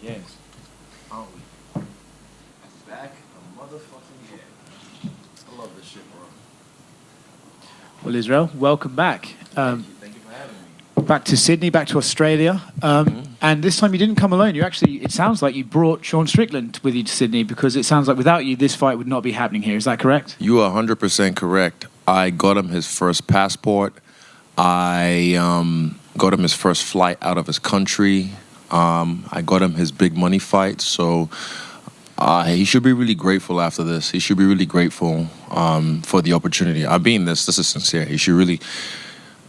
Yes. Aren't we? Back a motherfucking year. I love this shit, bro. Well, Israel, welcome back. Thank you for having me. Back to Sydney, back to Australia. And this time you didn't come alone. You actually, it sounds like you brought Sean Strickland with you to Sydney because it sounds like without you, this fight would not be happening here. Is that correct? You are 100% correct. I got him his first passport. I got him his first flight out of his country. I got him his big money fight. So he should be really grateful after this. He should be really grateful for the opportunity. I mean this is sincere. He should really,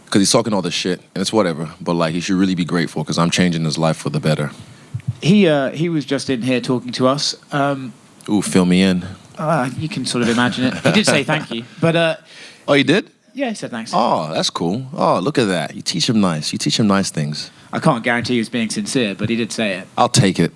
because he's talking all this shit, and it's whatever, but like he should really be grateful because I'm changing his life for the better. He was just in here talking to us. Ooh, fill me in. You can sort of imagine it. He did say thank you, but Oh, you did? yeah, he said thanks. Oh, that's cool. Oh, look at that. You teach him nice. You teach him nice things. I can't guarantee he was being sincere, but he did say it. I'll take it.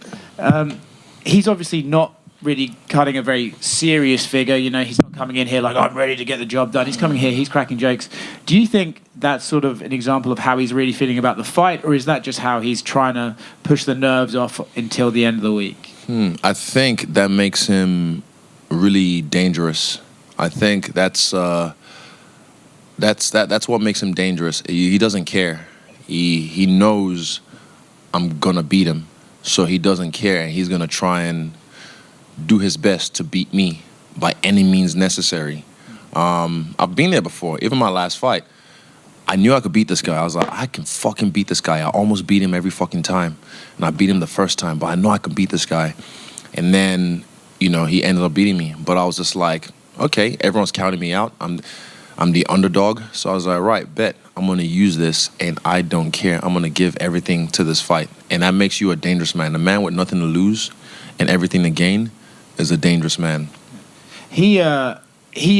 He's obviously not really cutting a very serious figure. You know, he's not coming in here like, I'm ready to get the job done. He's coming here, he's cracking jokes. Do you think that's sort of an example of how he's really feeling about the fight, or is that just how he's trying to push the nerves off until the end of the week? I think that makes him really dangerous. I think that's what makes him dangerous. He doesn't care. He knows I'm gonna beat him, so he doesn't care, and he's gonna try and do his best to beat me by any means necessary. I've been there before. Even my last fight, I knew I could beat this guy. I was like, I can fucking beat this guy. I almost beat him every fucking time, and I beat him the first time, but I know I can beat this guy. And then, you know, he ended up beating me. But I was just like, okay, everyone's counting me out. I'm the underdog, so I was like, right, bet. I'm gonna use this, and I don't care. I'm gonna give everything to this fight, and that makes you a dangerous man. A man with nothing to lose and everything to gain is a dangerous man. He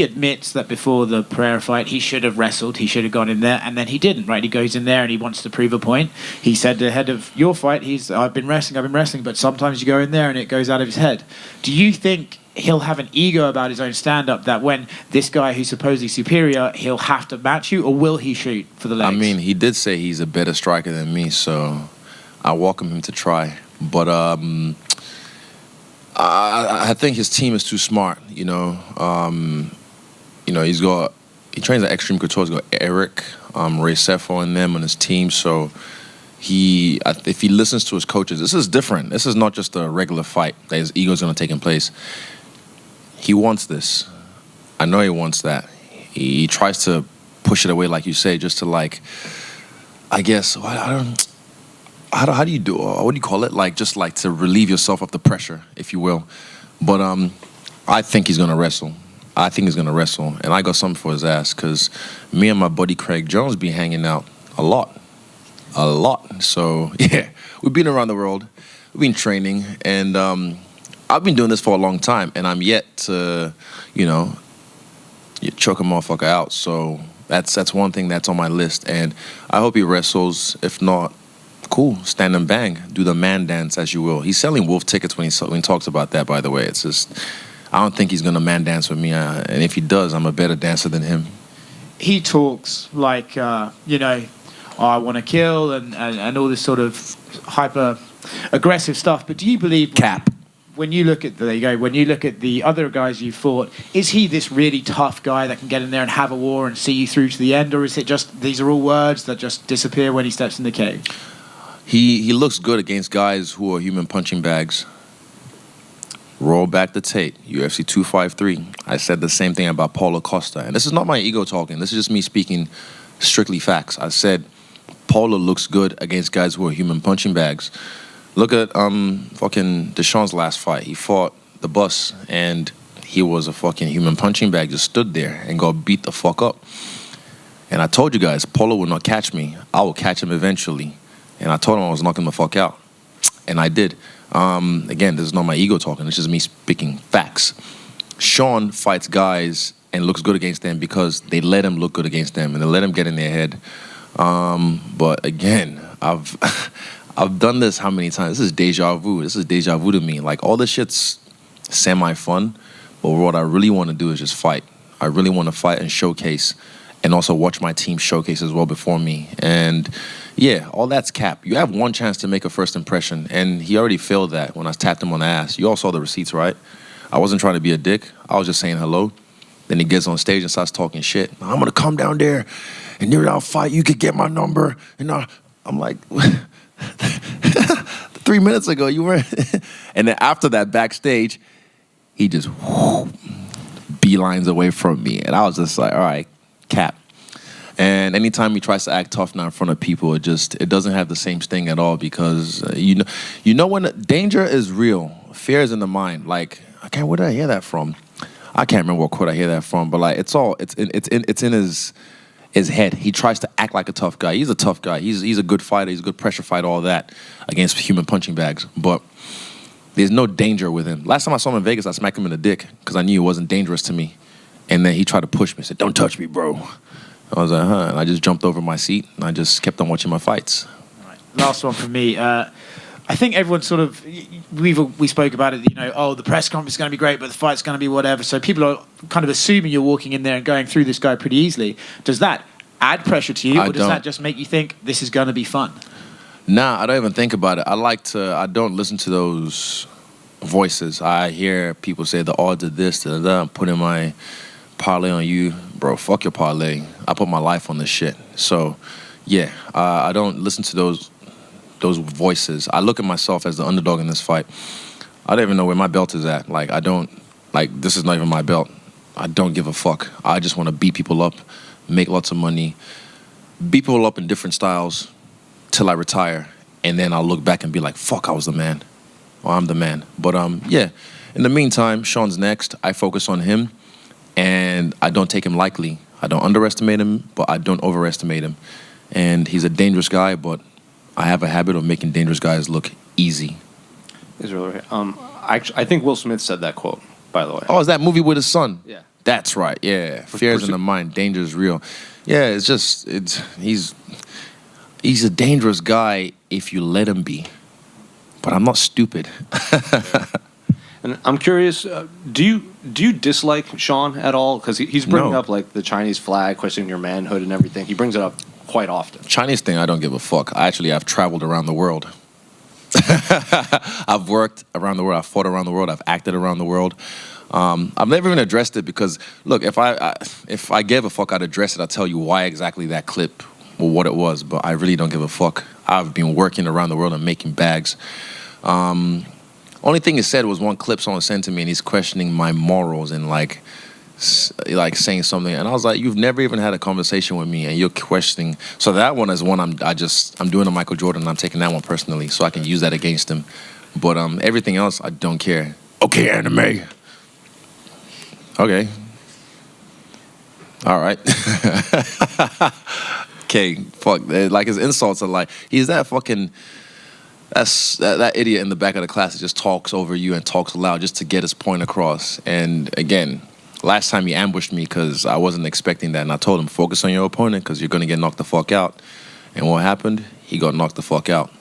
admits that before the Pereira fight, he should have wrestled, he should have gone in there, and then he didn't, right? He goes in there and he wants to prove a point. He said ahead of your fight, I've been wrestling, but sometimes you go in there and it goes out of his head. Do you think he'll have an ego about his own stand-up that when this guy who's supposedly superior, he'll have to match you, or will he shoot for the legs? I mean, he did say he's a better striker than me, so I welcome him to try. But I think his team is too smart, you know. He trains at Extreme Couture. He's got Eric, Ray Sefo and them on his team. So if he listens to his coaches, this is different. This is not just a regular fight that his ego's going to take in place. He wants this. I know he wants that. He tries to push it away, like you say, just to like, I guess, how do you do? What do you call it? Like just like to relieve yourself of the pressure, if you will. But I think he's gonna wrestle. And I got something for his ass because me and my buddy Craig Jones be hanging out a lot. So yeah, we've been around the world. We've been training, and I've been doing this for a long time, and I'm yet to, choke a motherfucker out. So that's one thing that's on my list, and I hope he wrestles. If not, cool, stand and bang, do the man dance, as you will. He's selling wolf tickets when he talks about that, by the way. It's just, I don't think he's going to man dance with me, and if he does, I'm a better dancer than him. He talks like, I want to kill and all this sort of hyper-aggressive stuff, but do you believe... Cap. When you look at the other guys you fought, is he this really tough guy that can get in there and have a war and see you through to the end, or is it just these are all words that just disappear when he steps in the cage? He looks good against guys who are human punching bags. Roll back the tape, UFC 253. I said the same thing about Paulo Costa. And this is not my ego talking. This is just me speaking strictly facts. I said Paulo looks good against guys who are human punching bags. Look at fucking Deshaun's last fight. He fought the bus, and he was a fucking human punching bag, just stood there and got beat the fuck up. And I told you guys, Paulo will not catch me. I will catch him eventually. And I told him I was knocking the fuck out. And I did. Again, this is not my ego talking. It's just me speaking facts. Sean fights guys and looks good against them because they let him look good against them and they let him get in their head. But again, I've done this how many times? This is deja vu. This is deja vu to me. Like, all this shit's semi-fun, but what I really want to do is just fight. I really want to fight and showcase, and also watch my team showcase as well before me. And Yeah, all that's cap. You have one chance to make a first impression, and he already failed that when I tapped him on the ass. You all saw the receipts, right? I wasn't trying to be a dick. I was just saying hello. Then he gets on stage and starts talking shit. I'm gonna come down there, and during our fight, you could get my number. And I'm like, 3 minutes ago you were. And then after that, backstage, he just beelines away from me, and I was just like, all right, cap. And anytime he tries to act tough now in front of people, it doesn't have the same sting at all, because you know when danger is real, fear is in the mind. Like, where did I hear that from? I can't remember what quote I hear that from, but like it's in his head. He tries to act like a tough guy. He's a tough guy. He's a good fighter. He's a good pressure fighter. All that against human punching bags, but there's no danger with him. Last time I saw him in Vegas, I smacked him in the dick because I knew it wasn't dangerous to me, and then he tried to push me. Said, "Don't touch me, bro." I was like, huh. And I just jumped over my seat, and I just kept on watching my fights. All right. Last one from me. I think everyone sort of, we spoke about it, the press conference is going to be great, but the fight's going to be whatever. So people are kind of assuming you're walking in there and going through this guy pretty easily. Does that add pressure to you, or does that just make you think this is going to be fun? Nah, I don't even think about it. I don't listen to those voices. I hear people say the odds of this, I'm putting my parlay on you. Bro, fuck your parlay. I put my life on this shit. So, yeah, I don't listen to those voices. I look at myself as the underdog in this fight. I don't even know where my belt is at. Like, this is not even my belt. I don't give a fuck. I just want to beat people up, make lots of money, beat people up in different styles till I retire, and then I'll look back and be like, fuck, I was the man. Or I'm the man. But, yeah, in the meantime, Sean's next. I focus on him, and I don't take him lightly. I don't underestimate him, but I don't overestimate him. And he's a dangerous guy, but I have a habit of making dangerous guys look easy. I think Will Smith said that quote, by the way. Oh, is that movie with his son? Yeah. That's right, yeah. Fear's in the mind, danger is real. Yeah, he's a dangerous guy if you let him be. But I'm not stupid. And I'm curious, do you dislike Sean at all? Because he's bringing up like the Chinese flag, questioning your manhood and everything. He brings it up quite often. Chinese thing, I don't give a fuck. I've traveled around the world. I've worked around the world. I've fought around the world. I've acted around the world. I've never even addressed it because, look, if I gave a fuck, I'd address it. I'd tell you why exactly that clip or what it was. But I really don't give a fuck. I've been working around the world and making bags. Only thing he said was one clip someone sent to me, and he's questioning my morals and like saying something, and I was like, you've never even had a conversation with me, and you're questioning. So that one is one I'm doing a Michael Jordan, and I'm taking that one personally, so I can use that against him. But everything else, I don't care. Okay, anime. Okay. All right. Okay. Fuck. Like his insults are like he's that fucking. That's that idiot in the back of the class that just talks over you and talks loud just to get his point across. And again, last time he ambushed me because I wasn't expecting that. And I told him, focus on your opponent because you're going to get knocked the fuck out. And what happened? He got knocked the fuck out.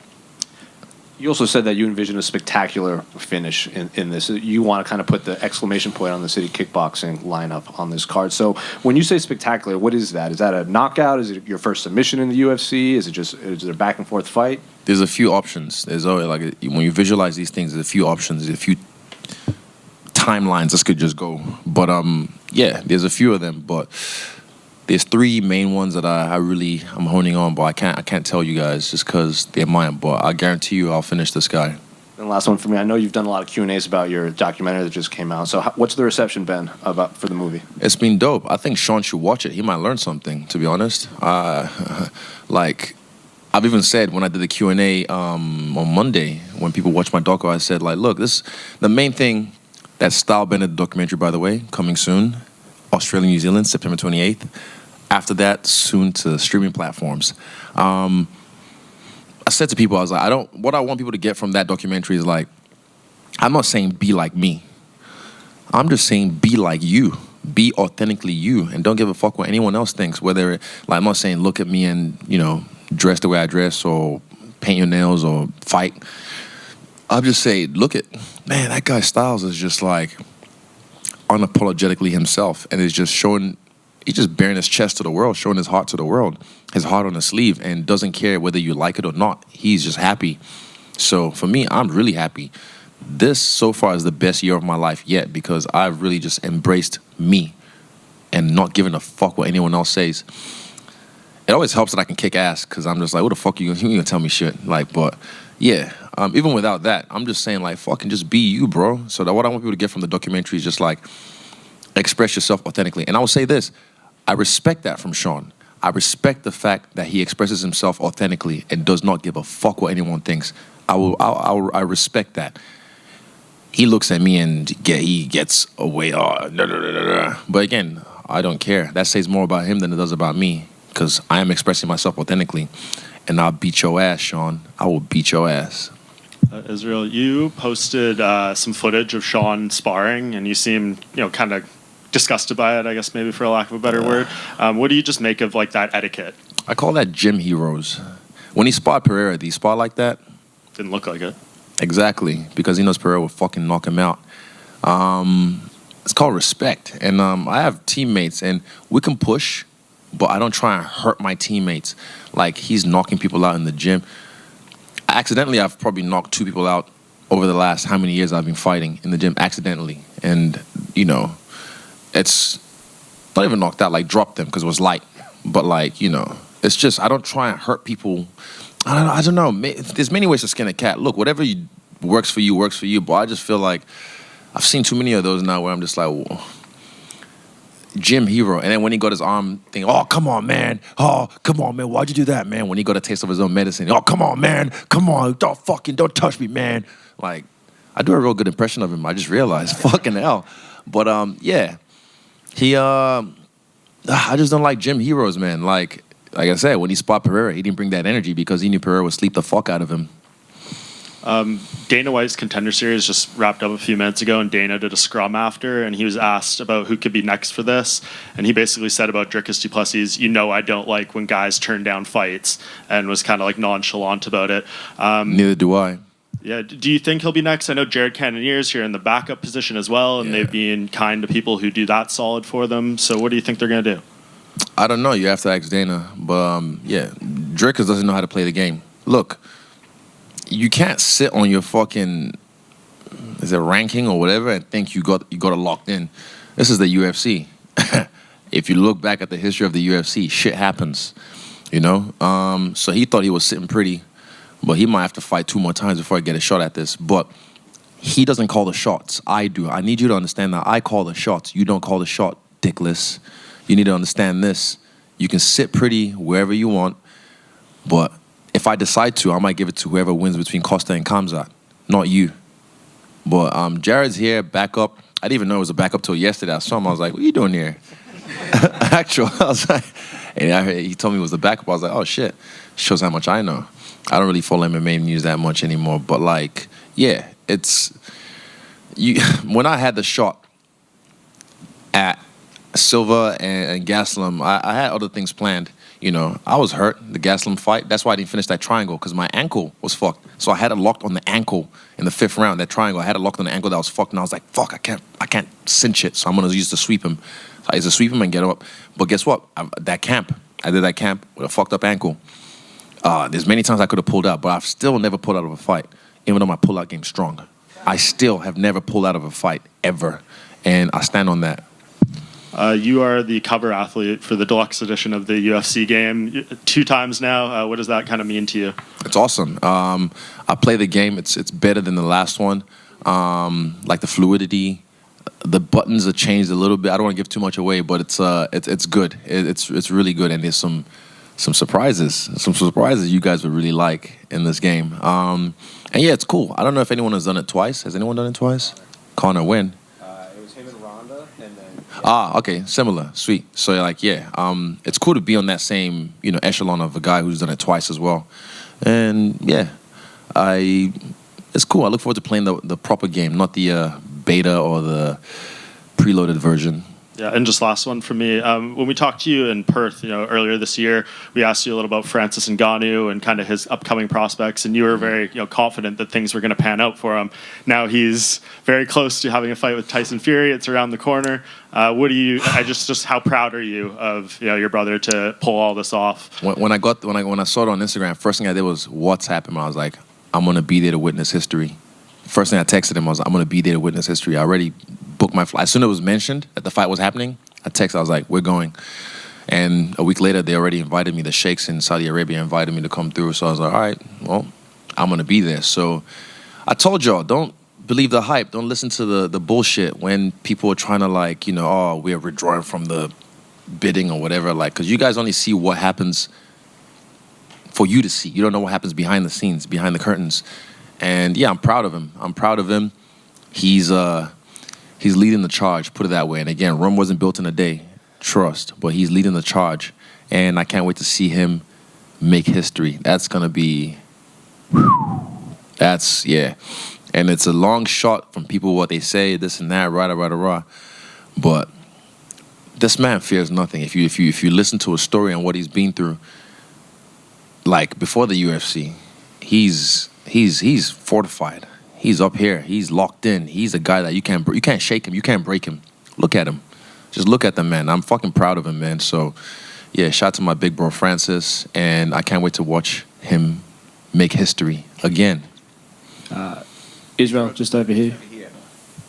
You also said that you envision a spectacular finish in this. You want to kind of put the exclamation point on the City Kickboxing lineup on this card. So when you say spectacular, what is that? Is that a knockout? Is it your first submission in the UFC? Is it a back and forth fight? There's a few options. There's always, like, when you visualize these things, there's a few options, there's a few timelines this could just go. But yeah, there's a few of them. But there's three main ones that I'm honing on, but I can't tell you guys just because they're mine. But I guarantee you, I'll finish this guy. And last one for me. I know you've done a lot of Q&As about your documentary that just came out. So what's the reception been for the movie? It's been dope. I think Sean should watch it. He might learn something, to be honest. Like, I've even said when I did the Q&A on Monday, when people watch my doco, I said, like, look, the main thing, that style bended documentary, by the way, coming soon. Australia, New Zealand, September 28th. After that, soon to streaming platforms. I said to people, I was like, what I want people to get from that documentary is like, I'm not saying be like me. I'm just saying be like you. Be authentically you. And don't give a fuck what anyone else thinks. Whether, like, I'm not saying look at me and, dress the way I dress or paint your nails or fight. I'll just say, look at, man, that guy Styles is just like unapologetically himself and is just showing he's just bearing his chest to the world, showing his heart to the world, his heart on his sleeve, and doesn't care whether you like it or not. He's just happy. So for me, I'm really happy. This so far is the best year of my life yet because I've really just embraced me and not giving a fuck what anyone else says. It always helps that I can kick ass because I'm just like, what the fuck you gonna tell me shit? Like, but yeah, even without that, I'm just saying like, fucking just be you, bro. So that what I want people to get from the documentary is just like, express yourself authentically. And I will say this, I respect that from Sean. I respect the fact that he expresses himself authentically and does not give a fuck what anyone thinks. I respect that. He looks at me and he gets away. But again, I don't care. That says more about him than it does about me. Because I am expressing myself authentically. And I'll beat your ass, Sean. I will beat your ass. Israel, you posted some footage of Sean sparring, and you seem, kind of disgusted by it, I guess, maybe for a lack of a better word. What do you just make of, like, that etiquette? I call that gym heroes. When he sparred Pereira, did he spar like that? Didn't look like it. Exactly, because he knows Pereira will fucking knock him out. It's called respect. And I have teammates, and we can push, but I don't try and hurt my teammates. Like, he's knocking people out in the gym. Accidentally, I've probably knocked 2 people out over the last how many years I've been fighting in the gym, accidentally. And, it's not even knocked out, like dropped them because it was light. But, like, it's just, I don't try and hurt people. I don't know. There's many ways to skin a cat. Look, whatever works for you. But I just feel like I've seen too many of those now where I'm just like, whoa. Gym hero. And then when he got his arm thing, oh, come on, man. Oh, come on, man. Why'd you do that, man? When he got a taste of his own medicine, oh, come on, man. Come on. Don't touch me, man. Like, I do a real good impression of him. I just realized. Fucking hell. But, yeah. I just don't like gym heroes, man. Like I said, when he spot Pereira, he didn't bring that energy because he knew Pereira would sleep the fuck out of him. Dana White's Contender Series just wrapped up a few minutes ago, and Dana did a scrum after, and he was asked about who could be next for this, and he basically said about Dricus du Plessis, I don't like when guys turn down fights, and was kind of like nonchalant about it. Neither do I. Yeah, do you think he'll be next? I know Jared Cannonier's here in the backup position as well, and they've been kind to people who do that solid for them, so what do you think they're going to do? I don't know. You have to ask Dana. But, Dricus doesn't know how to play the game. Look, you can't sit on your fucking, ranking or whatever and think you got it locked in. This is the UFC. If you look back at the history of the UFC, shit happens, So he thought he was sitting pretty, but he might have to fight 2 more times before I get a shot at this. But he doesn't call the shots. I do. I need you to understand that I call the shots. You don't call the shot, dickless. You need to understand this. You can sit pretty wherever you want, but if I decide to, I might give it to whoever wins between Costa and Khamzat, not you. But Jared's here, backup. I didn't even know it was a backup till yesterday. I saw him. I was like, what are you doing here? Actual. I was like, and he told me it was the backup. I was like, oh, shit. Shows how much I know. I don't really follow MMA news that much anymore. But, like, yeah, it's... When I had the shot at Silva and Gastelum, I had other things planned. I was hurt, the Gastelum fight. That's why I didn't finish that triangle, because my ankle was fucked. So I had it locked on the ankle in the 5th round, that triangle. I had it locked on the ankle that was fucked, and I was like, fuck, I can't cinch it, so I'm going to use to sweep him. So I used to sweep him and get him up. But guess what? I did that camp with a fucked up ankle. There's many times I could have pulled out, but I've still never pulled out of a fight, even though my pull-out game's strong. I still have never pulled out of a fight, ever. And I stand on that. You are the cover athlete for the deluxe edition of the UFC game 2 times now. What does that kind of mean to you? It's awesome. I play the game. It's better than the last one. Like the fluidity, the buttons are changed a little bit. I don't want to give too much away, but it's good. It's really good, and there's some surprises. Some surprises you guys would really like in this game. And yeah, it's cool. I don't know if anyone has done it twice. Has anyone done it twice? Connor, when? It was him and Ronda, and then... Okay, similar, sweet. So it's cool to be on that same echelon of a guy who's done it twice as well, and yeah, it's cool. I look forward to playing the proper game, not the beta or the preloaded version. Yeah, and just last one for me. When we talked to you in Perth, earlier this year, we asked you a little about Francis Ngannou and kind of his upcoming prospects, and you were very, confident that things were going to pan out for him. Now he's very close to having a fight with Tyson Fury. It's around the corner. What do you? Just how proud are you of your brother to pull all this off? When I saw it on Instagram, first thing I did was WhatsApp him. I was like, I'm gonna be there to witness history. First thing I texted him was, I'm gonna be there to witness history. I already booked my flight. As soon as it was mentioned that the fight was happening, I was like, we're going. And a week later, they already invited me. The sheikhs in Saudi Arabia invited me to come through. So I was like, all right, well, I'm gonna be there. So I told y'all, don't believe the hype. Don't listen to the bullshit when people are trying to we're withdrawing from the bidding or whatever. Because you guys only see what happens for you to see. You don't know what happens behind the scenes, behind the curtains. And yeah, I'm proud of him. He's leading the charge, put it that way. And again, Rome wasn't built in a day, trust, but he's leading the charge. And I can't wait to see him make history. That's gonna be, yeah. And it's a long shot from people, what they say, this and that, rah. But this man fears nothing. If you listen to a story on what he's been through, like before the UFC, he's fortified. He's up here. He's locked in. He's a guy that you can't shake him. You can't break him. Look at him. Just look at the man. I'm fucking proud of him, man. So, yeah, shout out to my big bro Francis, and I can't wait to watch him make history again. Israel, just over here.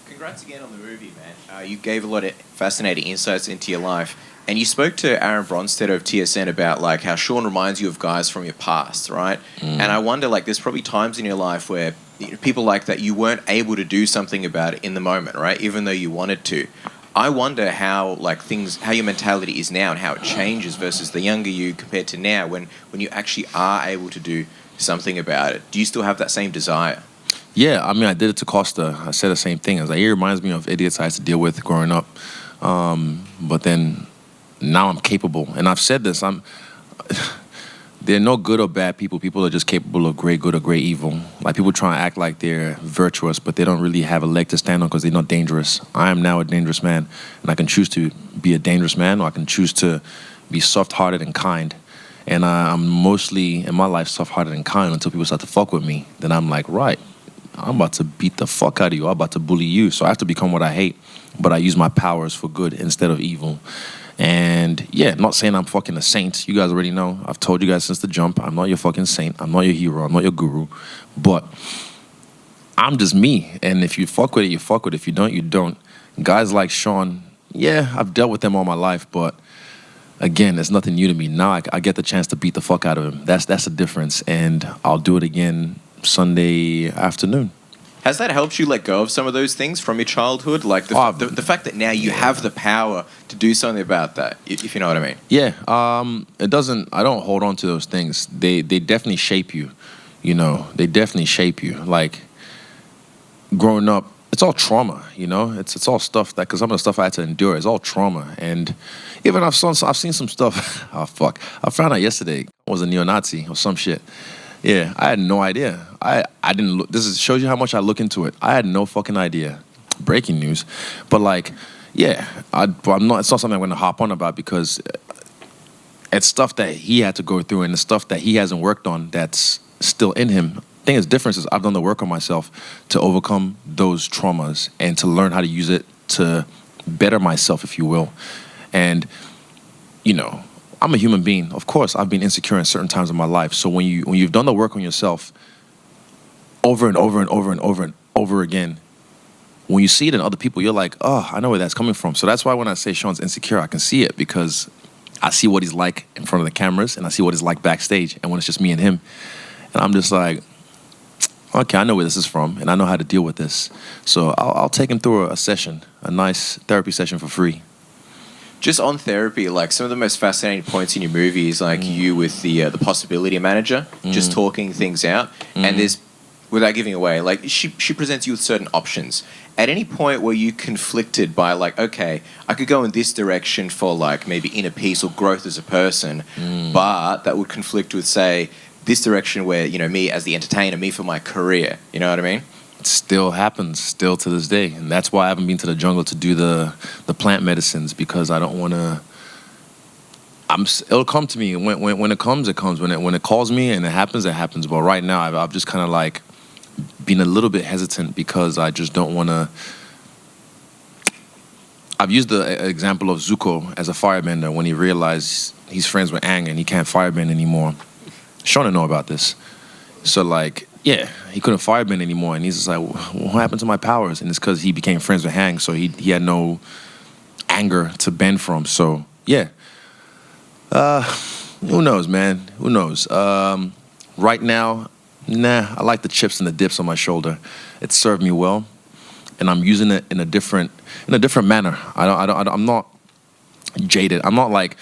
Congrats again on the movie, man. You gave a lot of fascinating insights into your life. And you spoke to Aaron Bronstedt of TSN about how Sean reminds you of guys from your past, right? And I wonder, there's probably times in your life where people like that, you weren't able to do something about it in the moment, right? Even though you wanted to. I wonder how how your mentality is now and how it changes versus the younger you compared to now when you actually are able to do something about it. Do you still have that same desire? Yeah, I mean, I did it to Costa. I said the same thing. I was like, it reminds me of idiots I had to deal with growing up. But then now I'm capable. And I've said this, there are no good or bad people. People are just capable of great good or great evil. People try to act like they're virtuous, but they don't really have a leg to stand on because they're not dangerous. I am now a dangerous man, and I can choose to be a dangerous man, or I can choose to be soft-hearted and kind. And I'm mostly, in my life, soft-hearted and kind until people start to fuck with me. Then I'm like, right, I'm about to beat the fuck out of you. I'm about to bully you. So I have to become what I hate, but I use my powers for good instead of evil. And yeah, not saying I'm fucking a saint. You guys already know. I've told you guys since the jump, I'm not your fucking saint. I'm not your hero. I'm not your guru. But I'm just me. And if you fuck with it, you fuck with it. If you don't, you don't. Guys like Sean, yeah, I've dealt with them all my life. But again, it's nothing new to me. Now I get the chance to beat the fuck out of him. That's the difference. And I'll do it again Sunday afternoon. Has that helped you let go of some of those things from your childhood? The fact that now you have the power to do something about that, if you know what I mean? Yeah, it doesn't, I don't hold on to those things. They definitely shape you, they definitely shape you. Growing up, it's all trauma, it's all stuff because some of the stuff I had to endure is all trauma. And even I've seen some stuff, oh fuck, I found out yesterday I was a neo-Nazi or some shit. Yeah, I had no idea. I didn't look. Shows you how much I look into it. I had no fucking idea. Breaking news, but yeah, I'm not. It's not something I'm going to hop on about because it's stuff that he had to go through and the stuff that he hasn't worked on that's still in him. The thing is, difference is I've done the work on myself to overcome those traumas and to learn how to use it to better myself, if you will, and I'm a human being. Of course, I've been insecure in certain times of my life. So when you've done the work on yourself over and over and over and over and over again, when you see it in other people, you're like, oh, I know where that's coming from. So that's why when I say Sean's insecure, I can see it because I see what he's like in front of the cameras and I see what he's like backstage. And when it's just me and him, and I'm just like, okay, I know where this is from and I know how to deal with this. So I'll take him through a session, a nice therapy session for free. Just on therapy, some of the most fascinating points in your movie is you with the possibility manager, just talking things out. And there's, without giving away, she presents you with certain options. At any point were you conflicted by okay, I could go in this direction for maybe inner peace or growth as a person, but that would conflict with, say, this direction where, me as the entertainer, me for my career. You know what I mean? It still happens, still to this day. And that's why I haven't been to the jungle to do the plant medicines, because I don't want to. It'll come to me. When it comes, it comes. When it calls me and it happens, it happens. But right now, I've just kind of like been a little bit hesitant because I just don't want to. I've used the example of Zuko as a firebender when he realized he's friends with Aang and he can't firebend anymore. Shauna know about this. So like, yeah, he couldn't firebend anymore, and he's just like, what happened to my powers? And it's because he became friends with Aang, so he had no anger to bend from. So yeah, who knows, man? Who knows? Right now, I like the chips and the dips on my shoulder. It served me well, and I'm using it in a different manner. I'm not jaded. I'm not like,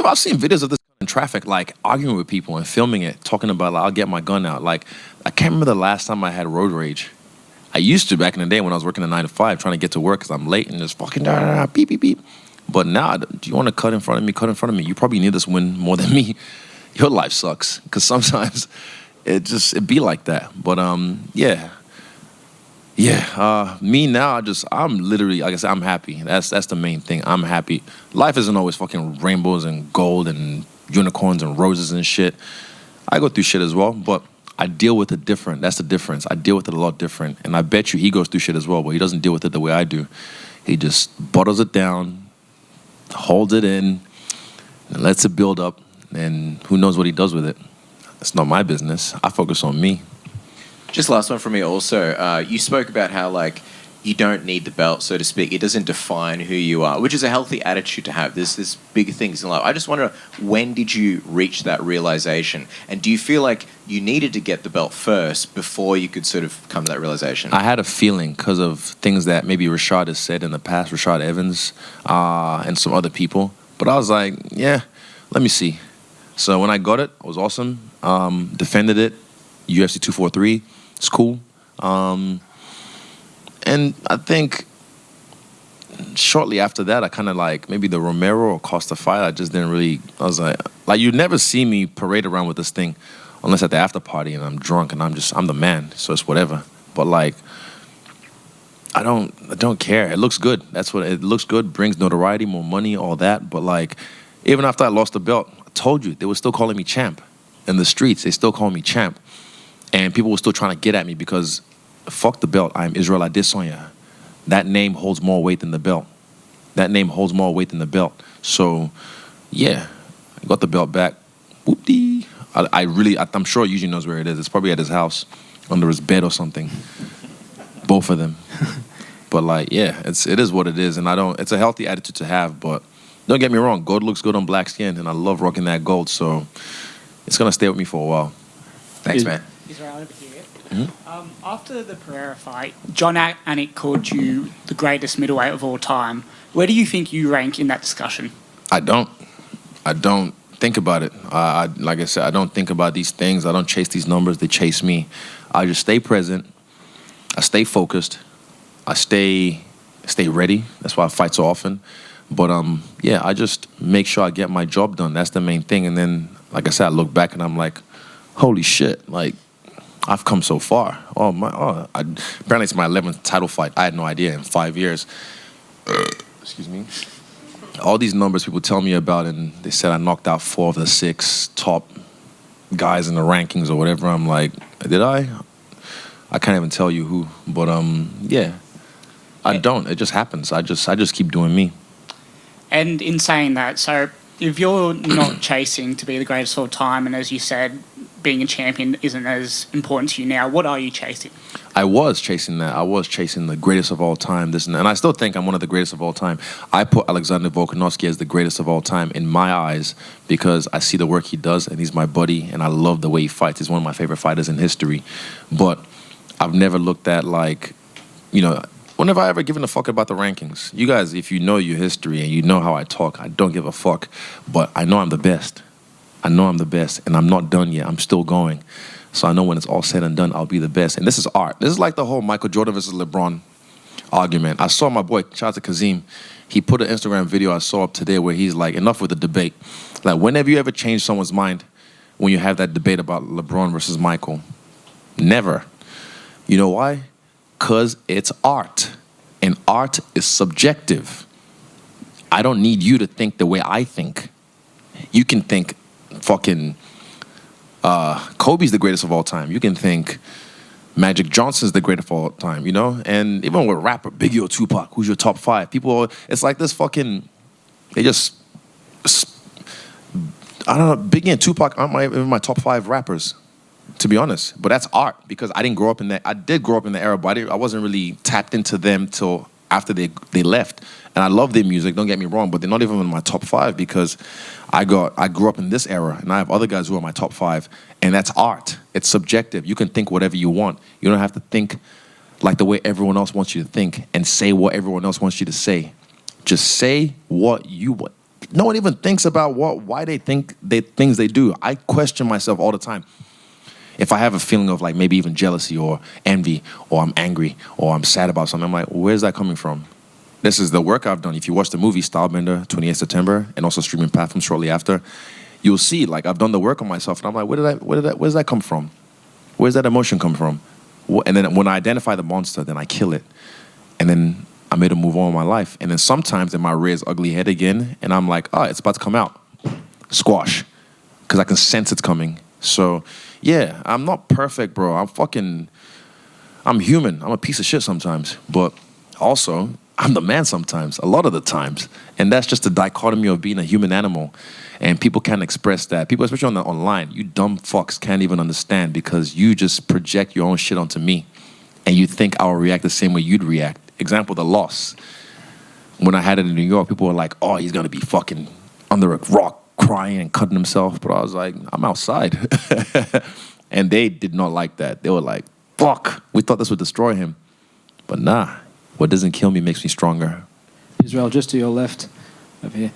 I've seen videos of this in traffic, like arguing with people and filming it, talking about like, I'll get my gun out. Like, I can't remember the last time I had road rage. I used to back in the day when I was working a 9 to 5, trying to get to work because I'm late and just fucking beep beep beep. But now, do you want to cut in front of me? Cut in front of me. You probably need this win more than me. Your life sucks because sometimes it be like that. But me now, I'm literally, like I said, I'm happy. That's the main thing. I'm happy. Life isn't always fucking rainbows and gold and unicorns and roses and shit. I go through shit as well, but I deal with it different. That's the difference. I deal with it a lot different. And I bet you he goes through shit as well, but he doesn't deal with it the way I do. He just bottles it down, holds it in, and lets it build up, and who knows what he does with it. It's not my business. I focus on me. Just last one from me also. You spoke about how, like, you don't need the belt, so to speak. It doesn't define who you are, which is a healthy attitude to have. There's big things in life. I just wonder, when did you reach that realization? And do you feel like you needed to get the belt first before you could sort of come to that realization? I had a feeling because of things that maybe Rashad has said in the past, Rashad Evans, and some other people. But I was like, yeah, let me see. So when I got it, it was awesome. Defended it, UFC 243. It's cool. And I think shortly after that, I kind of like maybe the Romero or Costa fight. I just didn't really. I was like you'd never see me parade around with this thing, unless at the after party and I'm drunk and I'm the man. So it's whatever. But like, I don't care. It looks good. That's what it looks good. Brings notoriety, more money, all that. But like, even after I lost the belt, I told you they were still calling me champ in the streets. They still call me champ, and people were still trying to get at me because. Fuck the belt. I'm Israel Adesanya. That name holds more weight than the belt. So, yeah, I got the belt back. Whoop-dee. I'm sure he usually knows where it is. It's probably at his house, under his bed or something. Both of them. But like, yeah, it is what it is, and it's a healthy attitude to have. But don't get me wrong, gold looks good on black skin, and I love rocking that gold. So it's gonna stay with me for a while. Thanks, man. Israel over here. After the Pereira fight, John Anik called you the greatest middleweight of all time. Where do you think you rank in that discussion? I don't think about it. Like I said, I don't think about these things. I don't chase these numbers. They chase me. I just stay present. I stay focused. I stay ready. That's why I fight so often. But I just make sure I get my job done. That's the main thing. And then, like I said, I look back and I'm like, holy shit, like. I've come so far. Apparently it's my 11th title fight. I had no idea in 5 years. Excuse me. All these numbers people tell me about, and they said I knocked out 4 of the 6 top guys in the rankings or whatever. I'm like, did I? I can't even tell you who. But yeah, I don't. It just happens. I just keep doing me. And in saying that, so if you're not chasing to be the greatest of all time, and as you said, being a champion isn't as important to you now, what are you chasing? I was chasing that. I was chasing the greatest of all time. This and I still think I'm one of the greatest of all time. I put Alexander Volkanovski as the greatest of all time in my eyes because I see the work he does, and he's my buddy, and I love the way he fights. He's one of my favorite fighters in history. But I've never looked at whenever I ever given a fuck about the rankings. You guys, if you know your history and you know how I talk, I don't give a fuck. But I know I'm the best. And I'm not done yet. I'm still going. So I know when it's all said and done, I'll be the best. And this is art. This is like the whole Michael Jordan versus LeBron argument. I saw my boy, shout out to Kazim, he put an Instagram video I saw up today where he's like, enough with the debate. Like, whenever you ever change someone's mind when you have that debate about LeBron versus Michael? Never. You know why? Because it's art. And art is subjective. I don't need you to think the way I think. You can think fucking Kobe's the greatest of all time. You can think Magic Johnson's the greatest of all time, you know? And even with rapper, Biggie or Tupac, who's your top 5? People, it's like this fucking, they just, I don't know, Biggie and Tupac aren't even my top 5 rappers, to be honest. But that's art, because I didn't grow up in that. I did grow up in the era, but I wasn't really tapped into them till after they left. And I love their music, don't get me wrong, but they're not even in my top 5 because I grew up in this era, and I have other guys who are my top 5, and that's art. It's subjective. You can think whatever you want. You don't have to think like the way everyone else wants you to think and say what everyone else wants you to say. Just say what you want. No one even thinks about why they think things they do. I question myself all the time. If I have a feeling of like maybe even jealousy or envy, or I'm angry or I'm sad about something, I'm like, where's that coming from? This is the work I've done. If you watch the movie Stylebender, 28th September, and also streaming platforms shortly after, you'll see like I've done the work on myself, and I'm like, where does that come from? Where's that emotion come from? And then when I identify the monster, then I kill it, and then I made a move on in my life. And then sometimes it might rear its ugly head again, and I'm like, oh, it's about to come out, squash, because I can sense it's coming. So yeah, I'm not perfect, bro. I'm human. I'm a piece of shit sometimes, but also I'm the man sometimes, a lot of the times. And that's just the dichotomy of being a human animal. And people can't express that. People, especially online, you dumb fucks can't even understand because you just project your own shit onto me. And you think I'll react the same way you'd react. Example, the loss. When I had it in New York, people were like, oh, he's going to be fucking under a rock crying and cutting himself. But I was like, I'm outside. And they did not like that. They were like, fuck, we thought this would destroy him. But nah. What doesn't kill me makes me stronger. Israel, just to your left over here.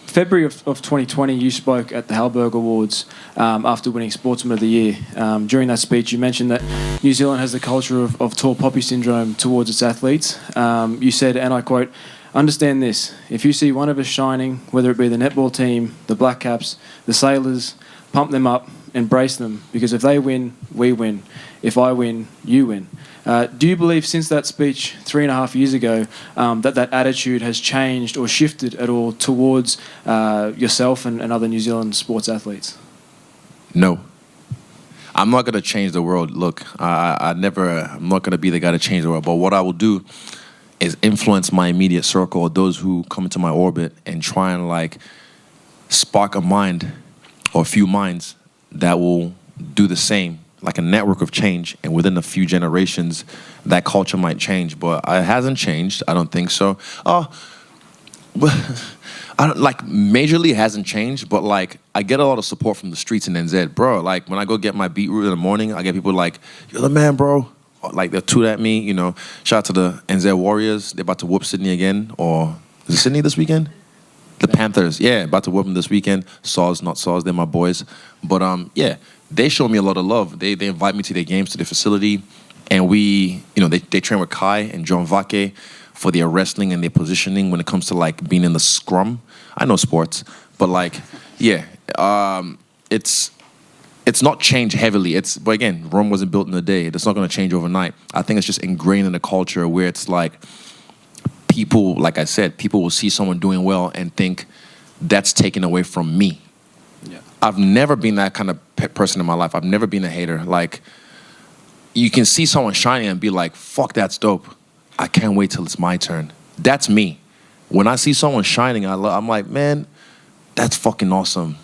February of 2020, you spoke at the Halberg Awards after winning Sportsman of the Year. During that speech, you mentioned that New Zealand has the culture of tall poppy syndrome towards its athletes. You said, and I quote, understand this, if you see one of us shining, whether it be the netball team, the Black Caps, the Sailors, pump them up, embrace them, because if they win, we win. If I win, you win. Do you believe since that speech 3.5 years ago that attitude has changed or shifted at all towards yourself and other New Zealand sports athletes? No. I'm not going to change the world. Look, I'm not going to be the guy to change the world. But what I will do is influence my immediate circle, or those who come into my orbit, and try and like spark a mind or a few minds that will do the same, like a network of change. And within a few generations, that culture might change. But it hasn't changed. I don't think so. Like majorly it hasn't changed, but like I get a lot of support from the streets in NZ, bro. Like when I go get my beetroot in the morning, I get people like, "You're the man, bro." Like they'll toot at me, you know. Shout out to the NZ Warriors. They're about to whoop Sydney again, or is it Sydney this weekend? The Panthers, yeah, about to whoop them this weekend. Saws, not Saws, they're my boys. But yeah, they show me a lot of love. They invite me to their games, to their facility, and we, you know, they train with Kai and John Vake for their wrestling and their positioning when it comes to like being in the scrum. I know sports, but like, yeah, it's not changed heavily. But again, Rome wasn't built in a day. It's not going to change overnight. I think it's just ingrained in the culture where it's like people, like I said, people will see someone doing well and think that's taken away from me. Yeah. I've never been that kind of person in my life. I've never been a hater. Like, you can see someone shining and be like, fuck, that's dope. I can't wait till it's my turn. That's me. When I see someone shining, I'm like, man, that's fucking awesome.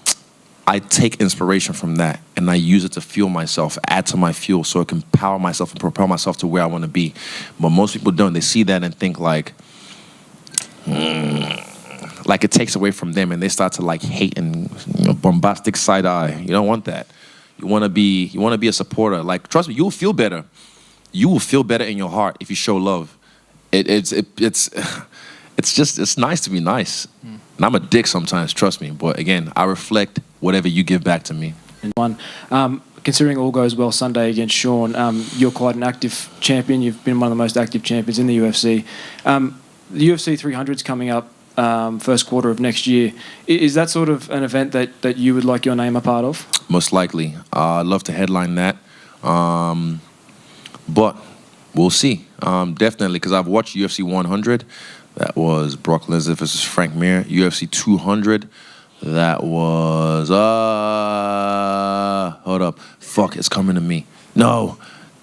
I take inspiration from that and I use it to fuel myself, add to my fuel so it can power myself and propel myself to where I want to be. But most people don't. They see that and think like it takes away from them, and they start to like hate and, you know, bombastic side eye. You don't want that. You want to be a supporter. Like, trust me, you'll feel better. You will feel better in your heart if you show love. It's nice to be nice. And I'm a dick sometimes, trust me. But again, I reflect whatever you give back to me. Considering all goes well Sunday against Sean, you're quite an active champion. You've been one of the most active champions in the UFC. The UFC 300's coming up first quarter of next year. Is that sort of an event that you would like your name a part of? Most likely. I'd love to headline that. But We'll see. Definitely, because I've watched UFC 100. That was Brock Lesnar versus Frank Mir. UFC 200. That was hold up. Fuck, it's coming to me. No,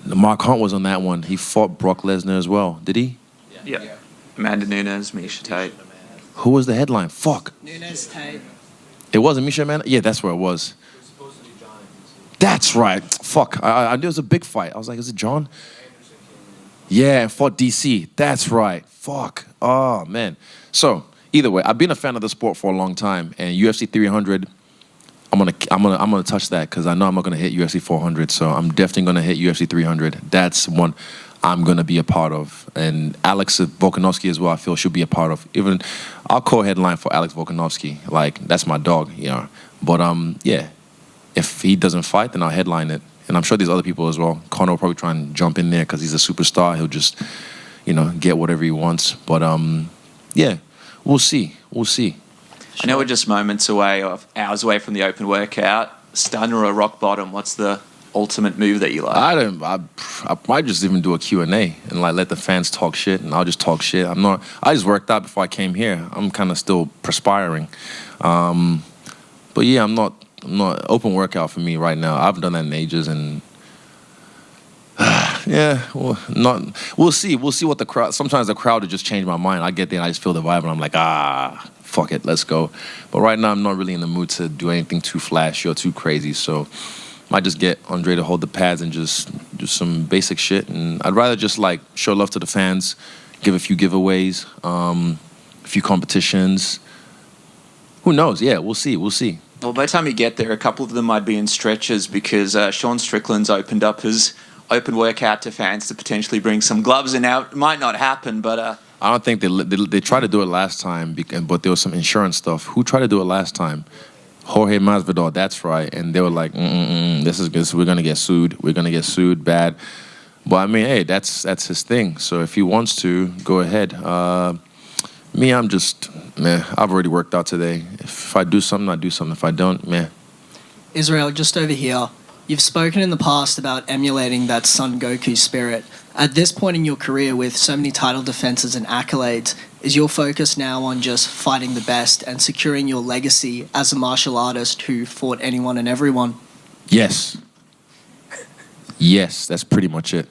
Mark Hunt was on that one. He fought Brock Lesnar as well. Did he? Yeah. Amanda Nunes, Misha Tate. Who was the headline? Fuck. Nunes, Tate. It wasn't Misha Man. Yeah, that's where it was. That's right. Fuck. I knew it was a big fight. I was like, is it John? Yeah, and fought DC. That's right. Fuck. Oh man. So either way, I've been a fan of the sport for a long time, and UFC 300. I'm gonna touch that because I know I'm not gonna hit UFC 400. So I'm definitely gonna hit UFC 300. That's one I'm gonna be a part of, and Alex Volkanovski as well. I feel should be a part of. Even I'll co-headline for Alex Volkanovski. Like that's my dog, you know. But yeah, if he doesn't fight, then I'll headline it, and I'm sure there's other people as well. Conor will probably try and jump in there because he's a superstar. He'll just, you know, get whatever he wants. But yeah, we'll see. We'll see. I know we're just moments away, or hours away from the open workout. Stunner or rock bottom? What's the ultimate move that you like? I might just even do a Q&A and like let the fans talk shit, and I'll just talk shit. I just worked out before I came here. I'm kind of still perspiring. But yeah, I'm not open workout for me right now. I haven't done that in ages, and yeah, well, we'll see. We'll see what the crowd. Sometimes the crowd will just change my mind. I get there and I just feel the vibe, and I'm like, fuck it, let's go. But right now, I'm not really in the mood to do anything too flashy or too crazy. So might just get Andre to hold the pads and just do some basic shit. And I'd rather just like show love to the fans, give a few giveaways, a few competitions. Who knows? Yeah, we'll see. We'll see. Well, by the time you get there, a couple of them might be in stretches because Sean Strickland's opened up his open workout to fans to potentially bring some gloves in. Now, it might not happen, but I don't think they tried to do it last time, but there was some insurance stuff. Who tried to do it last time? Jorge Masvidal, that's right. And they were like, this is good. So we're gonna get sued. We're gonna get sued bad. But I mean, hey, that's his thing. So if he wants to, go ahead. Me, I'm just, I've already worked out today. If I do something, I do something. If I don't, Israel, just over here. You've spoken in the past about emulating that Son Goku spirit. At this point in your career, with so many title defenses and accolades, is your focus now on just fighting the best and securing your legacy as a martial artist who fought anyone and everyone? Yes. Yes, that's pretty much it.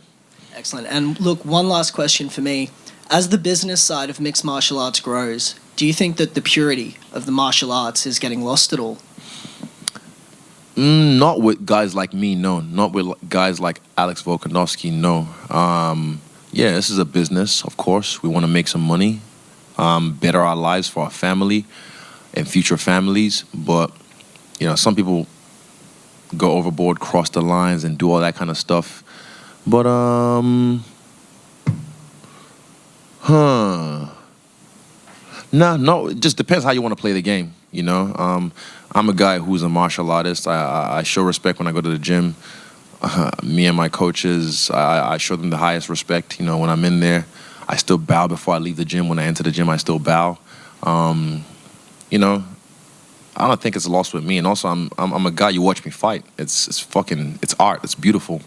Excellent. And look, one last question for me. As the business side of mixed martial arts grows, do you think that the purity of the martial arts is getting lost at all? Not with guys like me, no. Not with guys like Alex Volkanovski, no. Yeah, this is a business, of course. We want to make some money, better our lives for our family and future families. But, you know, some people go overboard, cross the lines, and do all that kind of stuff. But, No, it just depends how you want to play the game, you know? I'm a guy who's a martial artist. I show respect when I go to the gym. Me and my coaches, I show them the highest respect. You know, when I'm in there, I still bow before I leave the gym. When I enter the gym, I still bow. You know, I don't think it's lost with me. And also, I'm a guy. You watch me fight. It's art. It's beautiful.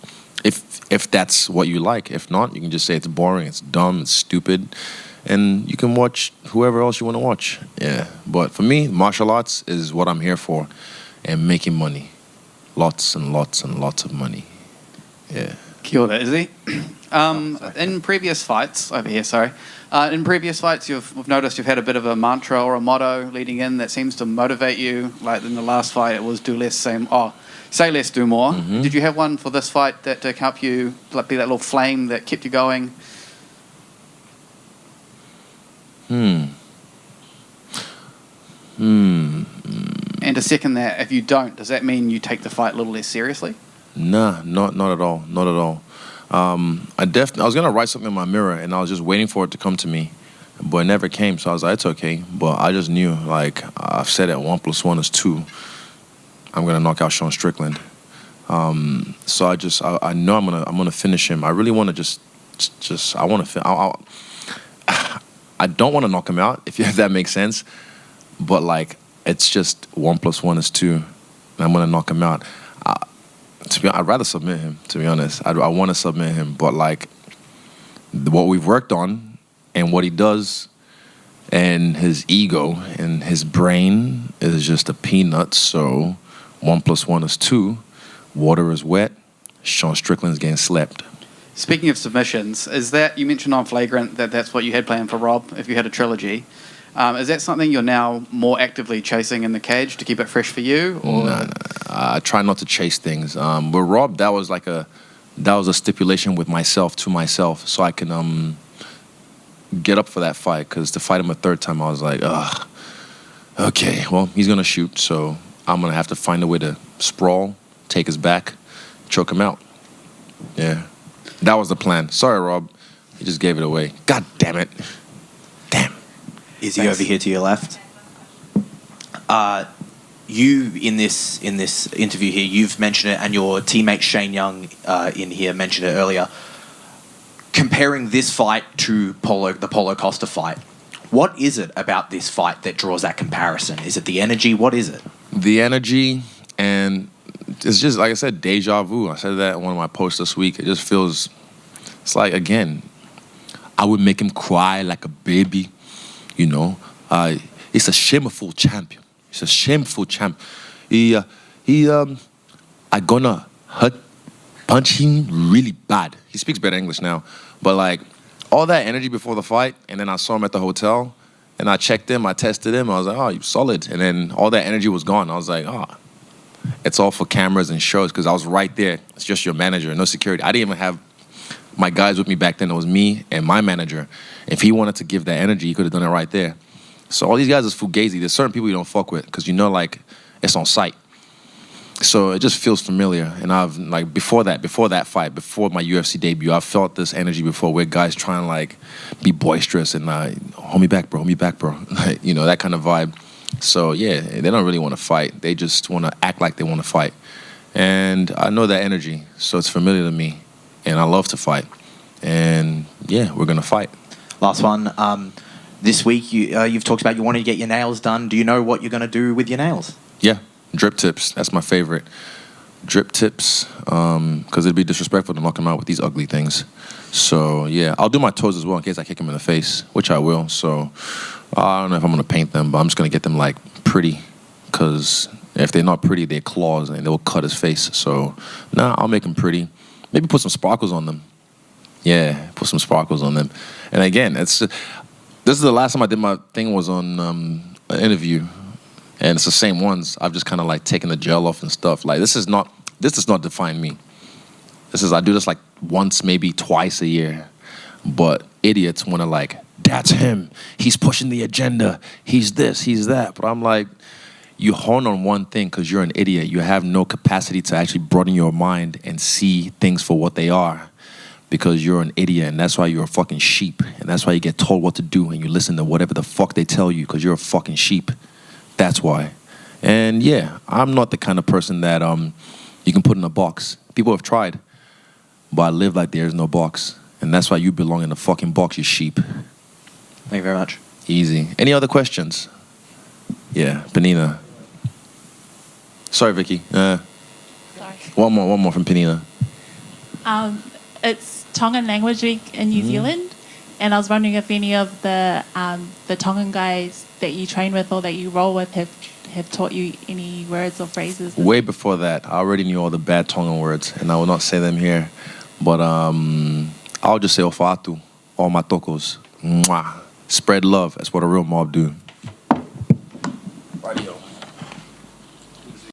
If that's what you like. If not, you can just say it's boring. It's dumb. It's stupid. And you can watch whoever else you want to watch. Yeah. But for me, martial arts is what I'm here for. And making money. Lots and lots and lots of money. Yeah. Kia ora, Izzy. In previous fights, in previous fights, we've noticed you've had a bit of a mantra or a motto leading in that seems to motivate you. Like in the last fight, it was do less, say less, do more. Mm-hmm. Did you have one for this fight that to help you, like be that little flame that kept you going? And to second that, if you don't, does that mean you take the fight a little less seriously? Nah, not at all. Not at all. I was gonna write something in my mirror, and I was just waiting for it to come to me, but it never came. So I was like, it's okay. But I just knew, like I've said it, 1 + 1 is 2. I'm gonna knock out Sean Strickland. So I know I'm gonna finish him. I really want to I want to. I don't want to knock him out, if that makes sense. But like, it's just 1 + 1 is 2, and I'm gonna knock him out. I'd rather submit him, to be honest. I want to submit him, but like, what we've worked on and what he does and his ego and his brain is just a peanut. So 1 + 1 is 2. Water is wet. Sean Strickland's getting slept. Speaking of submissions, is that you mentioned on Flagrant that that's what you had planned for Rob if you had a trilogy? Is that something you're now more actively chasing in the cage to keep it fresh for you? Or? No. I try not to chase things. But Rob, that was a stipulation with myself to myself, so I can get up for that fight. Because to fight him a third time, I was like, ugh. Okay, well, he's gonna shoot, so I'm gonna have to find a way to sprawl, take his back, choke him out. Yeah, that was the plan. Sorry, Rob, you just gave it away. God damn it. Damn. Is he over here to your left? You in this interview here, you've mentioned it, and your teammate Shane Young in here mentioned it earlier. Comparing this fight to the Paulo Costa fight, what is it about this fight that draws that comparison? Is it the energy? What is it? The energy, and it's just like I said, deja vu. I said that in one of my posts this week. It just feels, it's like, again, I would make him cry like a baby, you know. It's a shameful champion. He's a shameful champ. I gonna punch him really bad. He speaks better English now, but like all that energy before the fight, and then I saw him at the hotel, and I checked him, I tested him, I was like, oh, you're solid, and then all that energy was gone. I was like, oh, it's all for cameras and shows, because I was right there. It's just your manager, no security. I didn't even have my guys with me back then. It was me and my manager. If he wanted to give that energy, he could have done it right there. So all these guys is fugazi. There's certain people you don't fuck with because you know, like, it's on sight. So it just feels familiar. And I've, like, before that fight, before my UFC debut, I felt this energy before where guys try and, like, be boisterous and, hold me back, bro. Like, you know, that kind of vibe. So, yeah, they don't really want to fight. They just want to act like they want to fight. And I know that energy, so it's familiar to me. And I love to fight. And, yeah, we're going to fight. Last one. This week, you've talked about you wanted to get your nails done. Do you know what you're going to do with your nails? Yeah, drip tips. That's my favorite. Drip tips, because it'd be disrespectful to knock him out with these ugly things. So, yeah, I'll do my toes as well in case I kick him in the face, which I will. So, I don't know if I'm going to paint them, but I'm just going to get them, like, pretty. Because if they're not pretty, they're claws, and they'll cut his face. So, I'll make them pretty. Maybe put some sparkles on them. Yeah, put some sparkles on them. And again, this is the last time I did my thing was on an interview, and it's the same ones. I've just kind of like taken the gel off and stuff. Like this does not define me. I do this like once, maybe twice a year. But idiots want to like, that's him. He's pushing the agenda. He's this, he's that. But I'm like, you hone on one thing because you're an idiot. You have no capacity to actually broaden your mind and see things for what they are. Because you're an idiot, and that's why you're a fucking sheep. And that's why you get told what to do, and you listen to whatever the fuck they tell you, because you're a fucking sheep. That's why. And yeah, I'm not the kind of person that you can put in a box. People have tried, but I live like there's no box. And that's why you belong in the fucking box, you sheep. Thank you very much. Easy. Any other questions? Yeah, Penina. Sorry, Vicky. Sorry. One more from Penina. It's Tongan Language Week in New Zealand, and I was wondering if any of the Tongan guys that you train with or that you roll with have taught you any words or phrases. Way before that, I already knew all the bad Tongan words, and I will not say them here. But I'll just say ofatu, all my tokos. Mwah. Spread love. That's what a real mob do.